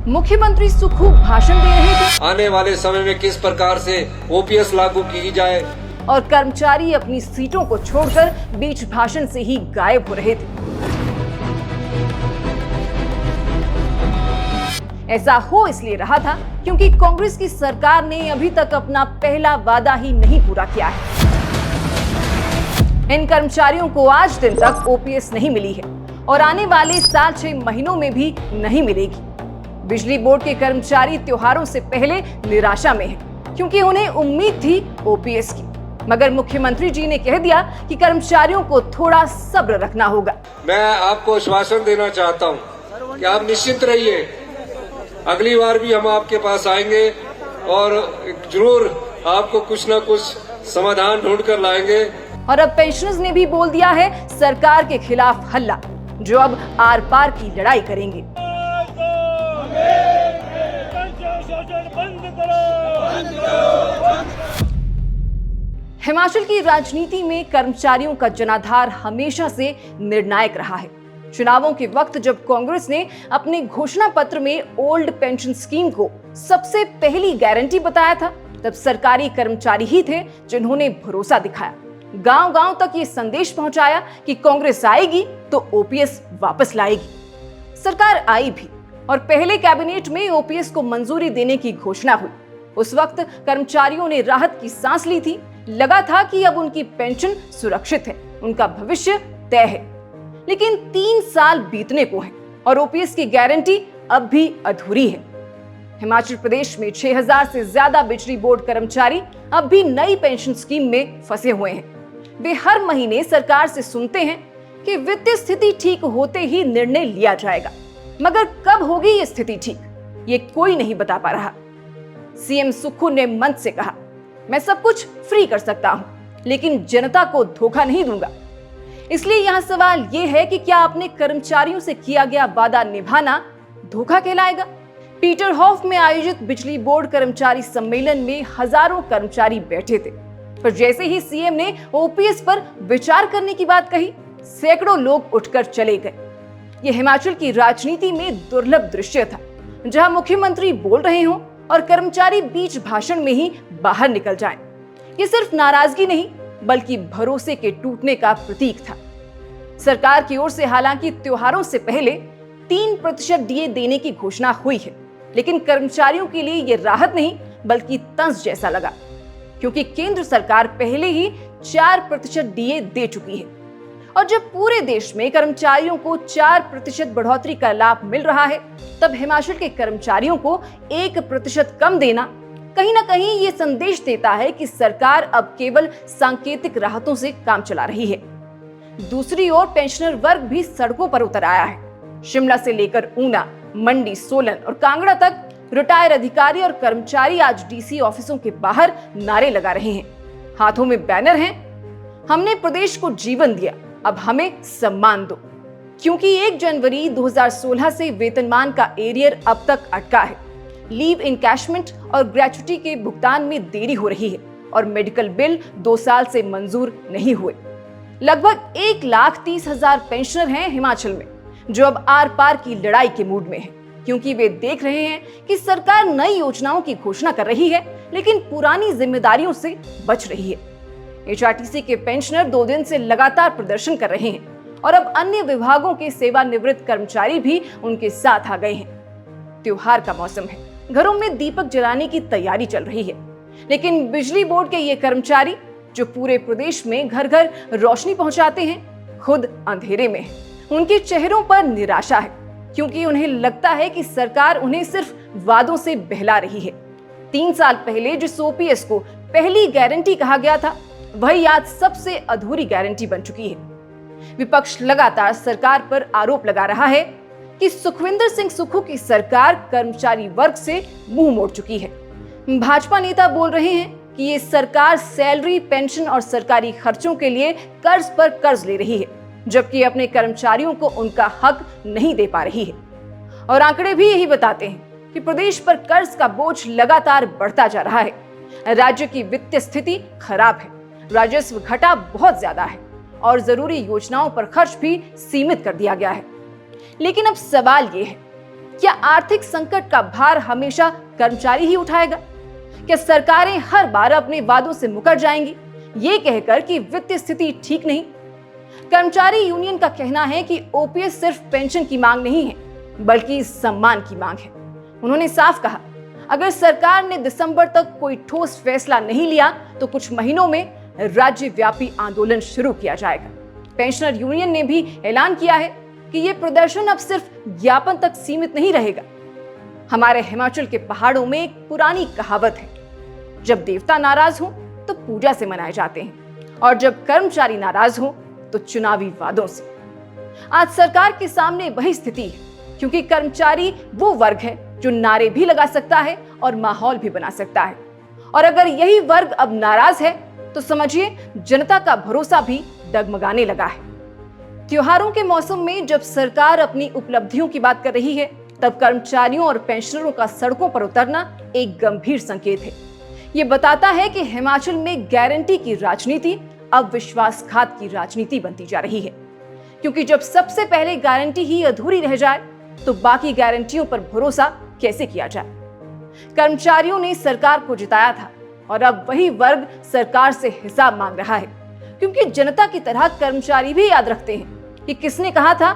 मुख्यमंत्री सुक्खू भाषण दे रहे थे आने वाले समय में किस प्रकार से ओपीएस लागू की जाए, और कर्मचारी अपनी सीटों को छोड़कर बीच भाषण से ही गायब हो रहे थे। ऐसा हो इसलिए रहा था क्योंकि कांग्रेस की सरकार ने अभी तक अपना पहला वादा ही नहीं पूरा किया है। इन कर्मचारियों को आज दिन तक ओपीएस नहीं मिली है और आने वाले साल 6 महीनों में भी नहीं मिलेगी। बिजली बोर्ड के कर्मचारी त्योहारों से पहले निराशा में हैं, क्योंकि उन्हें उम्मीद थी ओपीएस की, मगर मुख्यमंत्री जी ने कह दिया कि कर्मचारियों को थोड़ा सब्र रखना होगा। मैं आपको आश्वासन देना चाहता हूं कि आप निश्चिंत रहिए, अगली बार भी हम आपके पास आएंगे और जरूर आपको कुछ न कुछ समाधान ढूंढ कर लाएंगे। और अब पेंशनर्स ने भी बोल दिया है सरकार के खिलाफ हल्ला, जो अब आर पार की लड़ाई करेंगे। हिमाचल की राजनीति में कर्मचारियों का जनाधार हमेशा से निर्णायक रहा है। चुनावों के वक्त जब कांग्रेस ने अपने घोषणा पत्र में ओल्ड पेंशन स्कीम को सबसे पहली गारंटी बताया था, तब सरकारी कर्मचारी ही थे जिन्होंने भरोसा दिखाया, गांव-गांव तक ये संदेश पहुंचाया कि कांग्रेस आएगी तो ओपीएस वापस लाएगी। सरकार आई भी और पहले कैबिनेट में ओपीएस को मंजूरी देने की घोषणा हुई। उस वक्त कर्मचारियों ने राहत की सांस ली थी, लगा था कि अब उनकी पेंशन सुरक्षित है, उनका भविष्य तय है। लेकिन 3 साल बीतने को है और ओपीएस की गारंटी अब भी अधूरी है। हिमाचल प्रदेश में 6000 से ज्यादा बिजली बोर्ड कर्मचारी अब भी नई पेंशन स्कीम में फंसे हुए हैं। वे हर महीने सरकार से सुनते हैं कि वित्तीय स्थिति ठीक होते ही निर्णय लिया जाएगा, मगर कब होगी ये स्थिति ठीक, ये कोई नहीं बता पा रहा। सीएम सुक्खू ने मंच से कहा, मैं सब कुछ फ्री कर सकता हूं, लेकिन जनता को धोखा नहीं दूंगा। इसलिए यहां सवाल ये है कि क्या अपने कर्मचारियों से किया गया वादा निभाना धोखा कहलाएगा? पीटरहॉफ में आयोजित बिजली बोर्ड कर्मचारी सम्मेलन में हजारों कर्मचारी बैठे थे, पर जैसे ही सीएम ने ओपीएस पर विचार करने की बात कही, सैकड़ों लोग उठकर चले गए। यह हिमाचल की राजनीति में दुर्लभ दृश्य था, जहां मुख्यमंत्री बोल रहे हों और कर्मचारी बीच भाषण में ही बाहर निकल जाएं। ये सिर्फ नाराजगी नहीं, बल्कि भरोसे के टूटने का प्रतीक था। सरकार की ओर से हालांकि त्योहारों से पहले 3% डीए देने की घोषणा हुई है, लेकिन कर्मचारियों के लिए यह राहत नहीं बल्कि तंज जैसा लगा, क्योंकि केंद्र सरकार पहले ही 4% डीए दे चुकी है। और जब पूरे देश में कर्मचारियों को 4% बढ़ोतरी का लाभ मिल रहा है, तब हिमाचल के कर्मचारियों को 1% कम देना कहीं ना कहीं ये संदेश देता है कि सरकार अब केवल सांकेतिक राहतों से काम चला रही है। दूसरी ओर पेंशनर वर्ग भी सड़कों पर उतर आया है। शिमला से लेकर ऊना, मंडी, सोलन और कांगड़ा तक रिटायर अधिकारी और कर्मचारी आज डीसी ऑफिसों के बाहर नारे लगा रहे हैं। हाथों में बैनर हैं, हमने प्रदेश को जीवन दिया, अब हमें सम्मान दो। क्योंकि 1 जनवरी 2016 से वेतनमान का एरियर अब तक अटका है, लीव इनकैशमेंट और ग्रेच्युटी के भुगतान में देरी हो रही है और मेडिकल बिल 2 साल से मंजूर नहीं हुए। लगभग 1,30,000 पेंशनर हैं हिमाचल में, जो अब आर पार की लड़ाई के मूड में हैं, क्योंकि वे देख रहे हैं कि सरकार नई योजनाओं की घोषणा कर रही है, लेकिन पुरानी जिम्मेदारियों से बच रही है। एचआरटीसी के पेंशनर 2 दिन से लगातार प्रदर्शन कर रहे हैं और अब अन्य विभागों के सेवानिवृत्त कर्मचारी भी उनके साथ आ गए हैं। त्योहार का मौसम है, घरों में दीपक जलाने की तैयारी चल रही है, लेकिन बिजली बोर्ड के ये कर्मचारी जो पूरे प्रदेश में घर घर रोशनी पहुंचाते हैं, खुद अंधेरे में हैं। उनके चेहरों पर निराशा है, क्योंकि उन्हें लगता है कि सरकार उन्हें सिर्फ वादों से बहला रही है। 3 साल पहले जिस ओपीएस को पहली गारंटी कहा गया था, वही आज सबसे अधूरी गारंटी बन चुकी है। विपक्ष लगातार सरकार पर आरोप लगा रहा है कि सुखविंदर सिंह सुक्खू की सरकार कर्मचारी वर्ग से मुंह मोड़ चुकी है। भाजपा नेता बोल रहे हैं कि ये सरकार सैलरी, पेंशन और सरकारी खर्चों के लिए कर्ज पर कर्ज ले रही है, जबकि अपने कर्मचारियों को उनका हक नहीं दे पा रही है। और आंकड़े भी यही बताते हैं कि प्रदेश पर कर्ज का बोझ लगातार बढ़ता जा रहा है। राज्य की वित्तीय स्थिति खराब है, राजस्व घटा बहुत ज्यादा है और जरूरी योजनाओं पर खर्च भी सीमित कर दिया गया है। लेकिन अब सवाल ये है क्या आर्थिक संकट का भार हमेशा कर्मचारी ही उठाएगा? क्या सरकारें हर बार अपने वादों से मुकर जाएंगी, ये कहकर कि वित्तीय स्थिति ठीक नहीं? कर्मचारी यूनियन का कहना है कि ओपीएस सिर्फ पेंशन की मांग नहीं है, बल्कि सम्मान की मांग है। उन्होंने साफ कहा, अगर सरकार ने दिसंबर तक कोई ठोस फैसला नहीं लिया तो कुछ महीनों में राज्यव्यापी आंदोलन शुरू किया जाएगा। पेंशनर यूनियन ने भी ऐलान किया है कि ये प्रदर्शन अब सिर्फ ज्ञापन तक सीमित नहीं रहेगा। हमारे हिमाचल के पहाड़ों में एक पुरानी कहावत है, जब देवता नाराज हो तो पूजा से मनाए जाते हैं और जब कर्मचारी नाराज हो तो चुनावी वादों से। आज सरकार के सामने वही स्थिति है, क्योंकि कर्मचारी वो वर्ग है जो नारे भी लगा सकता है और माहौल भी बना सकता है। और अगर यही वर्ग अब नाराज है तो समझिए जनता का भरोसा भी डगमगाने लगा है। त्योहारों के मौसम में जब सरकार अपनी उपलब्धियों की बात कर रही है, तब कर्मचारियों और पेंशनरों का सड़कों पर उतरना एक गंभीर संकेत है। ये बताता है कि हिमाचल में गारंटी की राजनीति अब विश्वासघात की राजनीति बनती जा रही है, क्योंकि जब सबसे पहले गारंटी ही अधूरी रह जाए तो बाकी गारंटियों पर भरोसा कैसे किया जाए? कर्मचारियों ने सरकार को जिताया था और अब वही वर्ग सरकार से हिसाब मांग रहा है, क्योंकि जनता की तरह कर्मचारी भी याद रखते हैं कि किसने कहा था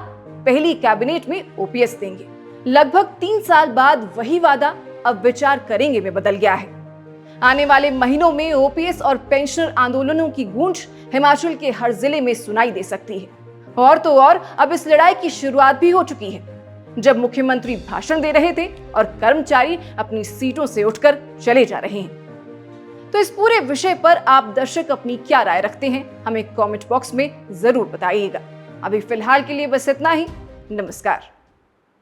पहली कैबिनेट में ओपीएस देंगे। लगभग 3 साल बाद वही वादा अब विचार करेंगे में बदल गया है। आने वाले महीनों में ओपीएस और पेंशनर आंदोलनों की गूंज हिमाचल के हर जिले में सुनाई दे सकती है। और तो और अब इस लड़ाई की शुरुआत भी हो चुकी है, जब मुख्यमंत्री भाषण दे रहे थे और कर्मचारी अपनी सीटों से उठकर चले जा रहे हैं। तो इस पूरे विषय पर आप दर्शक अपनी क्या राय रखते हैं, हमें कमेंट बॉक्स में जरूर बताइएगा। अभी फिलहाल के लिए बस इतना ही। नमस्कार।